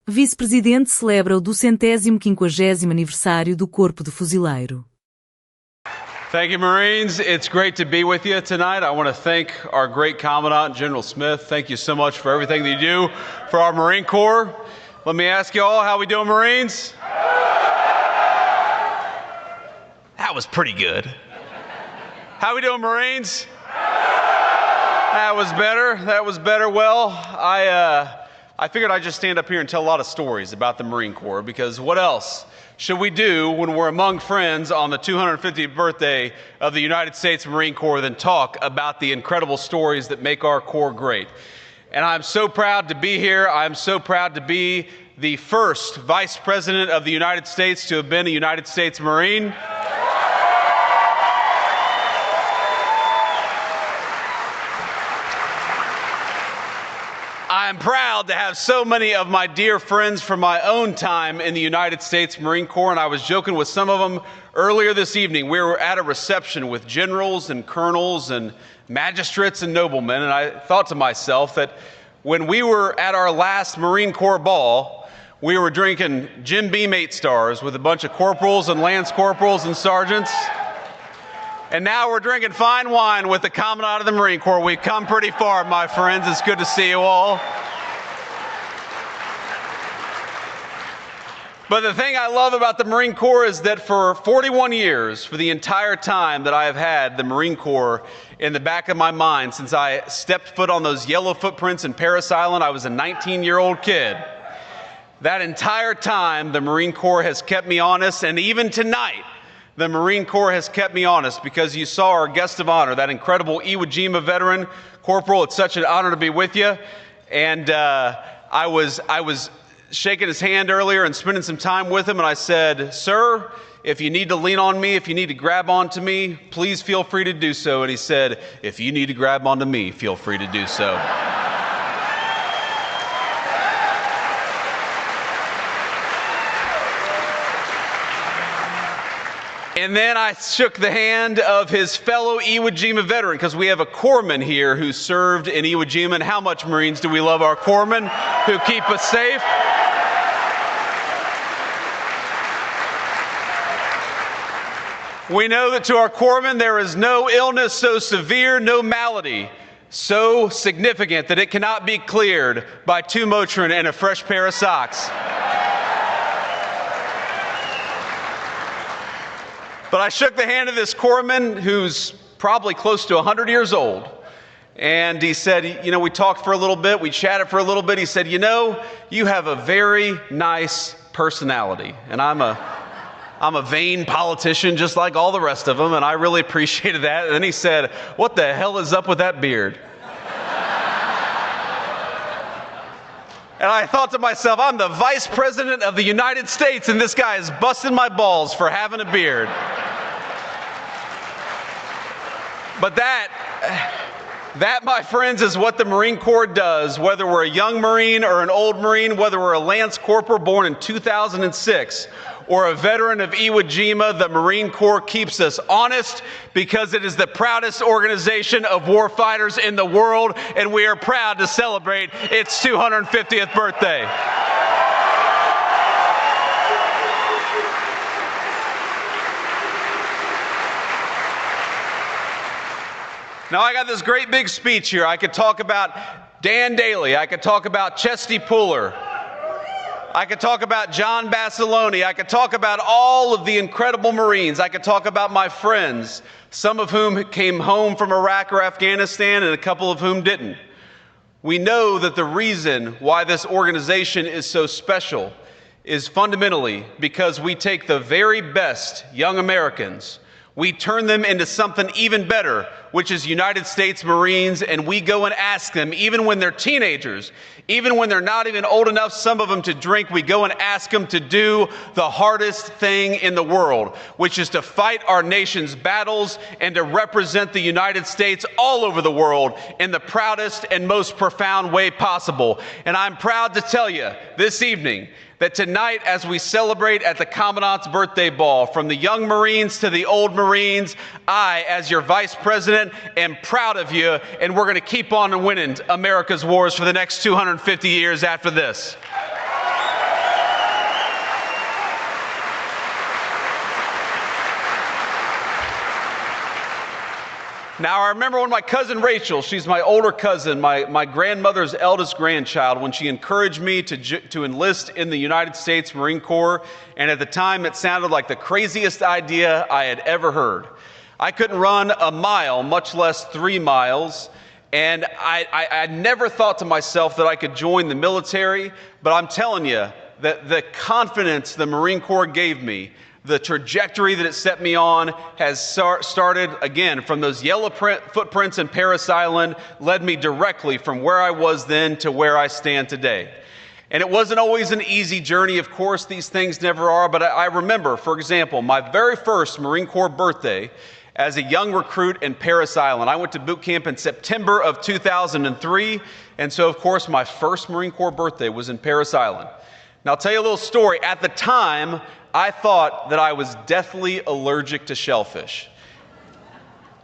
Vice-Presidente celebra o 250º Aniversário do Corpo de Fuzileiro. Thank you, Marines. It's great to be with you tonight. I want to thank our great Commandant, General Smith. Thank you so much for everything that you do for our Marine Corps. Let me ask you all, how we doing, Marines? That was pretty good. How we doing, Marines? That was better. Well, I figured I'd just stand up here and tell a lot of stories about the Marine Corps, because what else should we do when we're among friends on the 250th birthday of the United States Marine Corps than talk about the incredible stories that make our Corps great? And I'm so proud to be here. I'm so proud to be the first Vice President of the United States to have been a United States Marine. I'm proud to have so many of my dear friends from my own time in the United States Marine Corps, and I was joking with some of them earlier this evening. We were at a reception with generals and colonels and magistrates and noblemen, and I thought to myself that when we were at our last Marine Corps ball, we were drinking Jim Beam 8 stars with a bunch of corporals and lance corporals and sergeants. And now we're drinking fine wine with the Commandant of the Marine Corps. We've come pretty far, my friends. It's good to see you all. But the thing I love about the Marine Corps is that for 41 years, for the entire time that I have had the Marine Corps in the back of my mind, since I stepped foot on those yellow footprints in Parris Island, I was a 19-year-old kid. That entire time, the Marine Corps has kept me honest, and even tonight, the Marine Corps has kept me honest, because you saw our guest of honor, that incredible Jima veteran, Corporal. It's such an honor to be with you. And I was shaking his hand earlier and spending some time with him, and I said, "Sir, if you need to lean on me, if you need to grab onto me, please feel free to do so." And he said, "If you need to grab onto me, feel free to do so." And then I shook the hand of his fellow Iwo Jima veteran, because we have a corpsman here who served in Iwo Jima. And how much, Marines, do we love our corpsmen who keep us safe? We know that to our corpsmen there is no illness so severe, no malady so significant that it cannot be cleared by 2 Motrin and a fresh pair of socks. But I shook the hand of this corpsman who's probably close to 100 years old. And he said, we talked for a little bit, we chatted for a little bit. He said, you have a very nice personality. And I'm a vain politician just like all the rest of them, and I really appreciated that. And then he said, "What the hell is up with that beard?" And I thought to myself, I'm the Vice President of the United States, and this guy is busting my balls for having a beard. But that, my friends, is what the Marine Corps does, whether we're a young Marine or an old Marine, whether we're a Lance Corporal born in 2006 or a veteran of Iwo Jima. The Marine Corps keeps us honest, because it is the proudest organization of warfighters in the world, and we are proud to celebrate its 250th birthday. Now, I got this great big speech here. I could talk about Dan Daly. I could talk about Chesty Puller. I could talk about John Basilone. I could talk about all of the incredible Marines. I could talk about my friends, some of whom came home from Iraq or Afghanistan and a couple of whom didn't. We know that the reason why this organization is so special is fundamentally because we take the very best young Americans, we turn them into something even better, which is United States Marines, and we go and ask them, even when they're teenagers, even when they're not even old enough, some of them, to drink, we go and ask them to do the hardest thing in the world, which is to fight our nation's battles and to represent the United States all over the world in the proudest and most profound way possible. And I'm proud to tell you this evening that tonight, as we celebrate at the Commandant's birthday ball, from the young Marines to the old Marines, I, as your Vice President, am proud of you, and we're going to keep on winning America's wars for the next 250 years after this. Now, I remember when my cousin Rachel, she's my older cousin, my grandmother's eldest grandchild, when she encouraged me to enlist in the United States Marine Corps, and at the time it sounded like the craziest idea I had ever heard. I couldn't run a mile, much less 3 miles, and I never thought to myself that I could join the military, but I'm telling you that the confidence the Marine Corps gave me, the trajectory that it set me on has started, again, from those yellow footprints in Parris Island, led me directly from where I was then to where I stand today. And it wasn't always an easy journey, of course, these things never are, but I remember, for example, my very first Marine Corps birthday as a young recruit in Parris Island. I went to boot camp in September of 2003, and so, of course, my first Marine Corps birthday was in Parris Island. Now, I'll tell you a little story. At the time, I thought that I was deathly allergic to shellfish.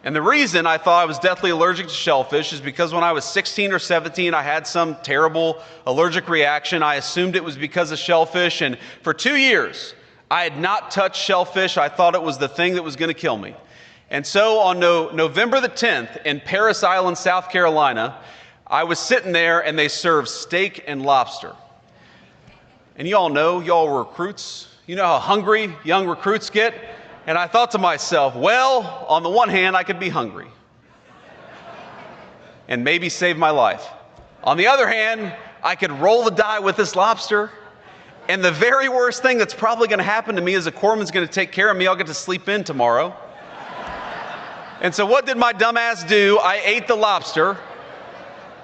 And the reason I thought I was deathly allergic to shellfish is because when I was 16 or 17, I had some terrible allergic reaction. I assumed it was because of shellfish, and for 2 years, I had not touched shellfish. I thought it was the thing that was going to kill me. And so on November the 10th in Parris Island, South Carolina, I was sitting there and they served steak and lobster. And y'all know, y'all were recruits. You know how hungry young recruits get? And I thought to myself, well, on the one hand, I could be hungry and maybe save my life. On the other hand, I could roll the die with this lobster, and the very worst thing that's probably going to happen to me is a corpsman's going to take care of me. I'll get to sleep in tomorrow. And so what did my dumbass do? I ate the lobster,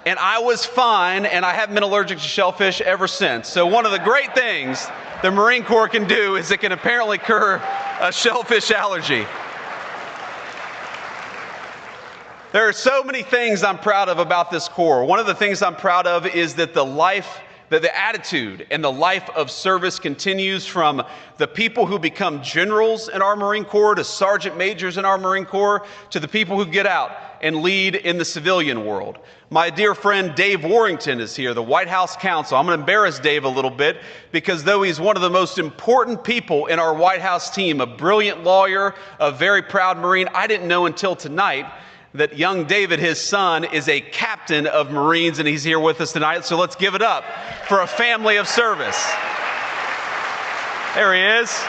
and I was fine, and I haven't been allergic to shellfish ever since. So one of the great things the Marine Corps can do is it can apparently cure a shellfish allergy. There are so many things I'm proud of about this Corps. One of the things I'm proud of is that the attitude and the life of service continues from the people who become generals in our Marine Corps to sergeant majors in our Marine Corps to the people who get out and lead in the civilian world. My dear friend Dave Warrington is here, the White House counsel. I'm going to embarrass Dave a little bit because though he's one of the most important people in our White House team, a brilliant lawyer, a very proud Marine, I didn't know until tonight that young David, his son, is a captain of Marines, and he's here with us tonight. So let's give it up for a family of service. There he is.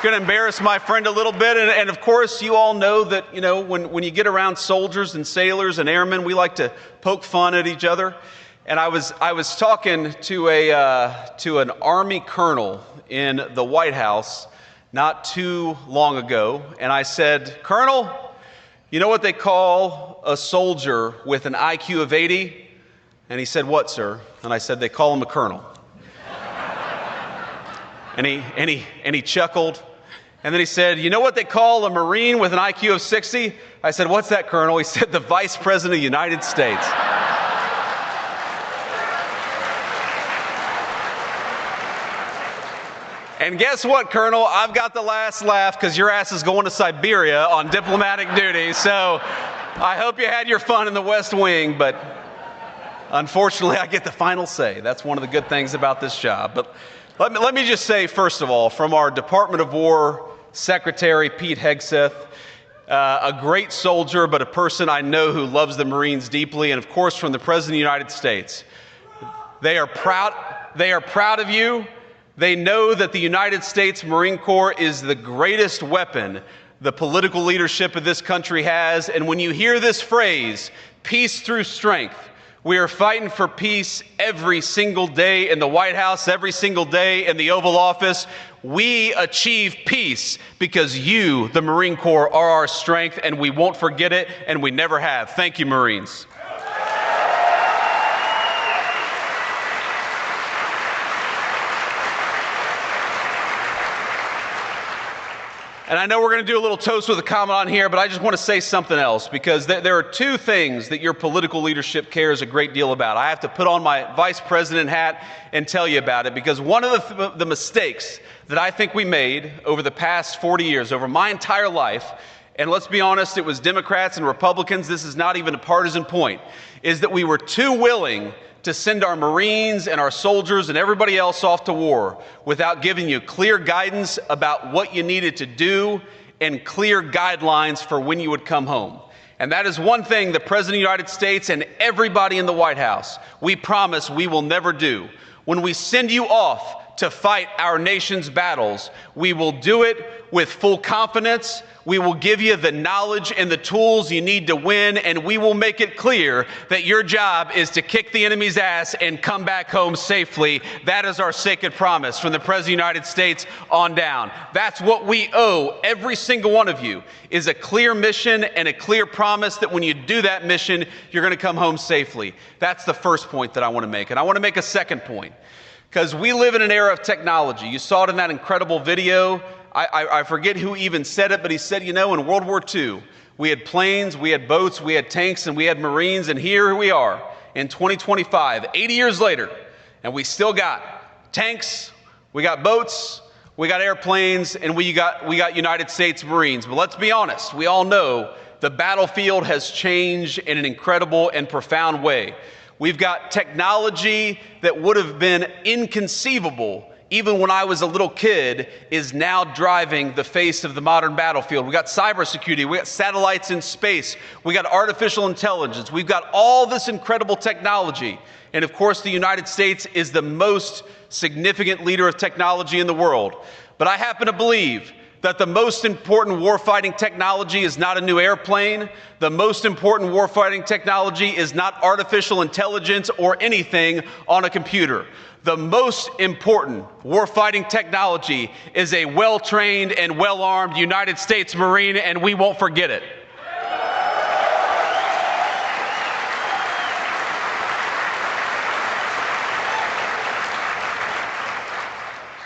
Going to embarrass my friend a little bit, and of course, you all know that when you get around soldiers and sailors and airmen, we like to poke fun at each other. And I was talking to an Army colonel in the White House not too long ago, and I said, "Colonel, you know what they call a soldier with an IQ of 80?" And he said, "What, sir?" And I said, "They call him a colonel." and he chuckled, and then he said, "You know what they call a Marine with an IQ of 60?" I said, "What's that, Colonel?" He said, "The Vice-President of the United States." And guess what, Colonel? I've got the last laugh because your ass is going to Siberia on diplomatic duty. So I hope you had your fun in the West Wing, but unfortunately, I get the final say. That's one of the good things about this job. But let me just say, first of all, from our Department of War Secretary, Pete Hegseth, a great soldier, but a person I know who loves the Marines deeply, and of course, from the President of the United States. They are proud of you. They know that the United States Marine Corps is the greatest weapon the political leadership of this country has. And when you hear this phrase, peace through strength, we are fighting for peace every single day in the White House, every single day in the Oval Office. We achieve peace because you, the Marine Corps, are our strength, and we won't forget it, and we never have. Thank you, Marines. And I know we're going to do a little toast with a comment on here, but I just want to say something else, because there are two things that your political leadership cares a great deal about. I have to put on my vice president hat and tell you about it, because one of the mistakes that I think we made over the past 40 years, over my entire life, and let's be honest, it was Democrats and Republicans, this is not even a partisan point, is that we were too willing to send our Marines and our soldiers and everybody else off to war without giving you clear guidance about what you needed to do and clear guidelines for when you would come home. And that is one thing the President of the United States and everybody in the White House, we promise we will never do. When we send you off to fight our nation's battles, we will do it with full confidence. We will give you the knowledge and the tools you need to win, and we will make it clear that your job is to kick the enemy's ass and come back home safely. That is our sacred promise from the President of the United States on down. That's what we owe every single one of you, is a clear mission and a clear promise that when you do that mission, you're going to come home safely. That's the first point that I want to make. And I want to make a second point, because we live in an era of technology. You saw it in that incredible video. I forget who even said it, but he said, in World War II, we had planes, we had boats, we had tanks, and we had Marines, and here we are in 2025, 80 years later, and we still got tanks, we got boats, we got airplanes, and we got United States Marines. But let's be honest, we all know the battlefield has changed in an incredible and profound way. We've got technology that would have been inconceivable even when I was a little kid, is now driving the face of the modern battlefield. We got cybersecurity, we got satellites in space, we got artificial intelligence, we've got all this incredible technology. And of course, the United States is the most significant leader of technology in the world. But I happen to believe that the most important warfighting technology is not a new airplane. The most important warfighting technology is not artificial intelligence or anything on a computer. The most important warfighting technology is a well-trained and well-armed United States Marine, and we won't forget it.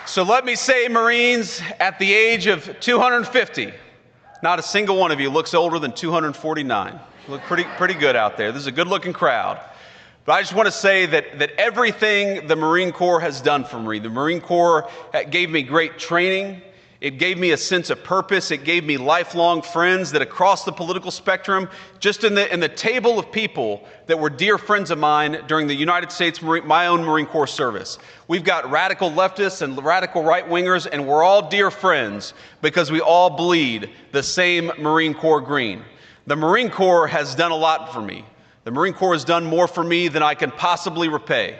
So let me say, Marines, at the age of 250, not a single one of you looks older than 249. You look pretty good out there. This is a good-looking crowd. But I just want to say that everything the Marine Corps has done for me, the Marine Corps gave me great training. It gave me a sense of purpose. It gave me lifelong friends that across the political spectrum, just in the table of people that were dear friends of mine during the United States, my own Marine Corps service. We've got radical leftists and radical right-wingers, and we're all dear friends because we all bleed the same Marine Corps green. The Marine Corps has done a lot for me. The Marine Corps has done more for me than I can possibly repay.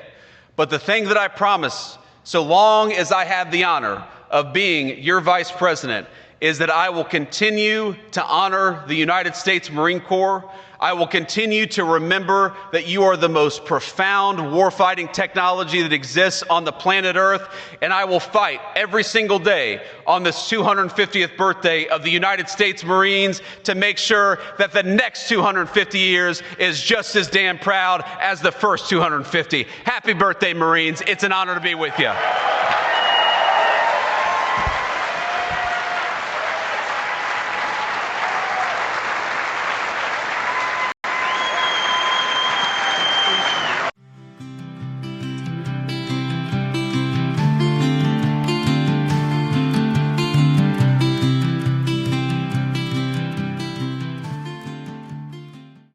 But the thing that I promise, so long as I have the honor of being your Vice President, is that I will continue to honor the United States Marine Corps. I will continue to remember that you are the most profound warfighting technology that exists on the planet Earth, and I will fight every single day on this 250th birthday of the United States Marines to make sure that the next 250 years is just as damn proud as the first 250. Happy birthday, Marines. It's an honor to be with you.